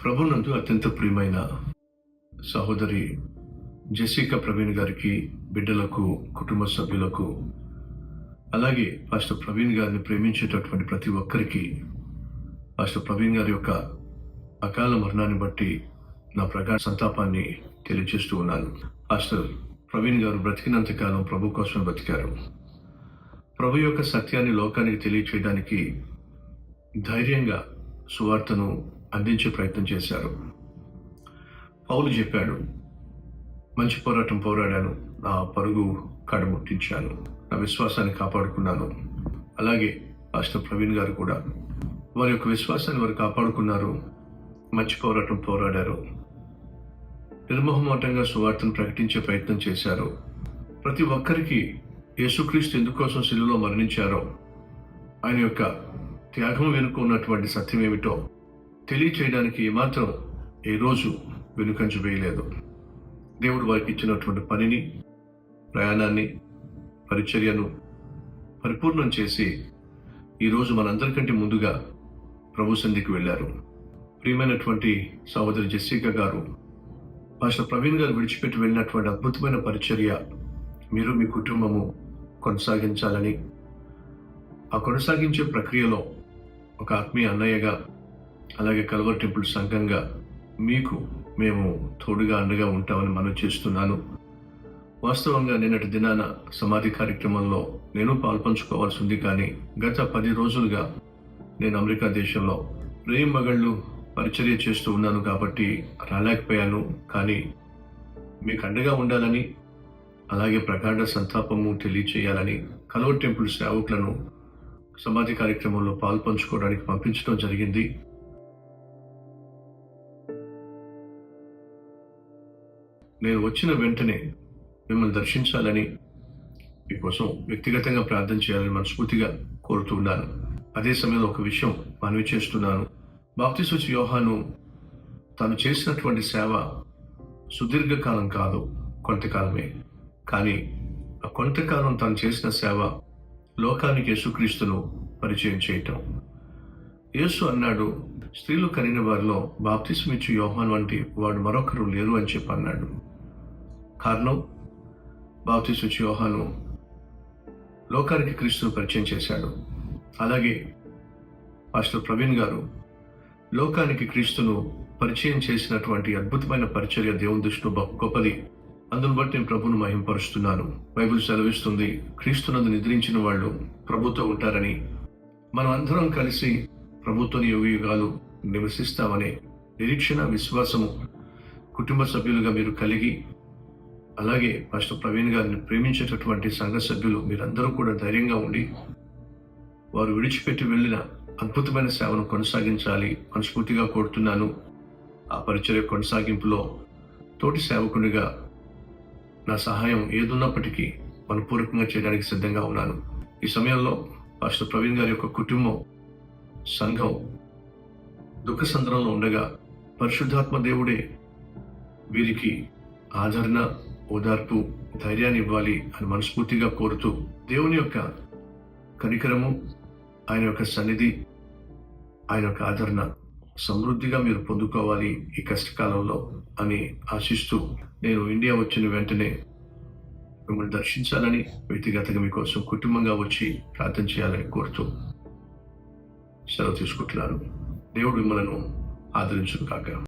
ప్రభునందు అత్యంత ప్రియమైన సహోదరి జెసికా ప్రవీణ్ గారికి, బిడ్డలకు, కుటుంబ సభ్యులకు, అలాగే పాస్టర్ ప్రవీణ్ గారిని ప్రేమించేటటువంటి ప్రతి ఒక్కరికి పాస్టర్ ప్రవీణ్ గారి యొక్క అకాల మరణాన్ని బట్టి నా ప్రగాఢ సంతాపాన్ని తెలియజేస్తూ ఉన్నాను. పాస్టర్ ప్రవీణ్ గారు బ్రతికినంత కాలం ప్రభు కోసం బ్రతికారు. ప్రభు యొక్క సత్యాన్ని లోకానికి తెలియచేయడానికి ధైర్యంగా సువార్తను అందించే ప్రయత్నం చేశారు. పౌలు చెప్పాడు, మంచి పోరాటం పోరాడాను, నా పరుగు కడముట్టించాను, నా విశ్వాసాన్ని కాపాడుకున్నాను. అలాగే పాస్టర్ ప్రవీణ్ గారు కూడా వారి యొక్క విశ్వాసాన్ని వారు కాపాడుకున్నారు, మంచి పోరాటం పోరాడారు, నిర్మోహమాటంగా సువార్తను ప్రకటించే ప్రయత్నం చేశారు. ప్రతి ఒక్కరికి యేసుక్రీస్తు ఎందుకోసం శిలువలో మరణించారో, ఆయన యొక్క త్యాగం వెనుక ఉన్నటువంటి సత్యం ఏమిటో తెలియచేయడానికి ఏమాత్రం ఏ రోజు వెనుకంజ వేయలేదు. దేవుడు వారికి ఇచ్చినటువంటి పనిని, ప్రయాణాన్ని, పరిచర్యను పరిపూర్ణం చేసి ఈరోజు మనందరికంటే ముందుగా ప్రభు సన్నిధికి వెళ్ళారు. ప్రియమైనటువంటి సహోదరి జెసికా గారు, పాస్టర్ ప్రవీణ్ గారు విడిచిపెట్టి వెళ్ళినటువంటి అద్భుతమైన పరిచర్య మీరు మీ కుటుంబము కొనసాగించాలని, ఆ కొనసాగించే ప్రక్రియలో ఒక ఆత్మీయ అన్నయ్యగా, అలాగే కల్వర్ టెంపుల్ సంఘంగా మీకు మేము తోడుగా అండగా ఉంటామని మనవి చేస్తున్నాను. వాస్తవంగా నిన్నటి దినాన సమాధి కార్యక్రమంలో నేను పాల్పంచుకోవాల్సి ఉంది, కానీ గత 10 రోజులుగా నేను అమెరికా దేశంలో రేయింబగళ్ళు పరిచర్య చేస్తూ ఉన్నాను కాబట్టి రాలేకపోయాను. కానీ మీకు అండగా ఉండాలని, అలాగే ప్రగాఢ సంతాపము తెలియచేయాలని కల్వర్ టెంపుల్ సేవకులను సమాధి కార్యక్రమంలో పాల్పంచుకోవడానికి పంపించడం జరిగింది. నేను వచ్చిన వెంటనే మిమ్మల్ని దర్శించాలని, మీకోసం వ్యక్తిగతంగా ప్రార్థన చేయాలని మనస్ఫూర్తిగా కోరుతున్నాను. అదే సమయంలో ఒక విషయం మనవి చేస్తున్నాను. బాప్తిస్మ యోహాను తాను చేసినటువంటి సేవ సుదీర్ఘకాలం కాదు, కొంతకాలమే. కానీ ఆ కొంతకాలం తాను చేసిన సేవ లోకానికి యేసుక్రీస్తును పరిచయం చేయటం. యేసు అన్నాడు, స్త్రీలు కనిన వారిలో బాప్తిస్మ ఇచ్చు యోహాను వంటి వాడు మరొకరు లేరు అని చెప్పి అన్నాడు. కారణం, బాప్తిస్మ ఇచ్చు యోహాను లోకానికి క్రీస్తును పరిచయం చేశాడు. అలాగే పాస్టర్ ప్రవీణ్ గారు లోకానికి క్రీస్తును పరిచయం చేసినటువంటి అద్భుతమైన పరిచర్య దేవుని దృష్టిలో గొప్పది. అందును బట్టి నేను ప్రభువును మహింపరుస్తున్నాను. బైబిల్ సెలవిస్తుంది, క్రీస్తునందు నిద్రించిన వాళ్ళు ప్రభుతో ఉంటారని. మనం అందరం కలిసి ప్రభుత్వ యుగాలు నివసిస్తామనే నిరీక్షణ, విశ్వాసము కుటుంబ సభ్యులుగా మీరు కలిగి, అలాగే పాస్టర్ ప్రవీణ్ గారిని ప్రేమించేటటువంటి సంఘ సభ్యులు మీరందరూ కూడా ధైర్యంగా ఉండి వారు విడిచిపెట్టి వెళ్ళిన అద్భుతమైన సేవను కొనసాగించాలి మనస్ఫూర్తిగా కోరుతున్నాను. ఆ పరిచర్య కొనసాగింపులో తోటి సేవకునిగా నా సహాయం ఏదున్నప్పటికీ మనపూర్వకంగా చేయడానికి సిద్ధంగా ఉన్నాను. ఈ సమయంలో పాస్టర్ ప్రవీణ్ గారి యొక్క కుటుంబం, సంఘం దుఃఖ సంద్రంలో ఉండగా పరిశుద్ధాత్మ దేవుడే వీరికి ఆదరణ, ఓదార్పు, ధైర్యాన్ని ఇవ్వాలి అని మనస్ఫూర్తిగా కోరుతూ, దేవుని యొక్క కనికరము, ఆయన యొక్క సన్నిధి, ఆయన యొక్క ఆదరణ సమృద్ధిగా మీరు పొందుకోవాలి ఈ కష్టకాలంలో అని ఆశిస్తూ, నేను ఇండియా వచ్చిన వెంటనే మిమ్మల్ని దర్శించాలని, వ్యక్తిగతంగా మీకోసం కుటుంబంగా వచ్చి ప్రార్థన చేయాలని కోరుతూ సెలవు తీసుకుంటున్నాను. దేవుడు మిమ్మల్ని ఆదరించును కాక.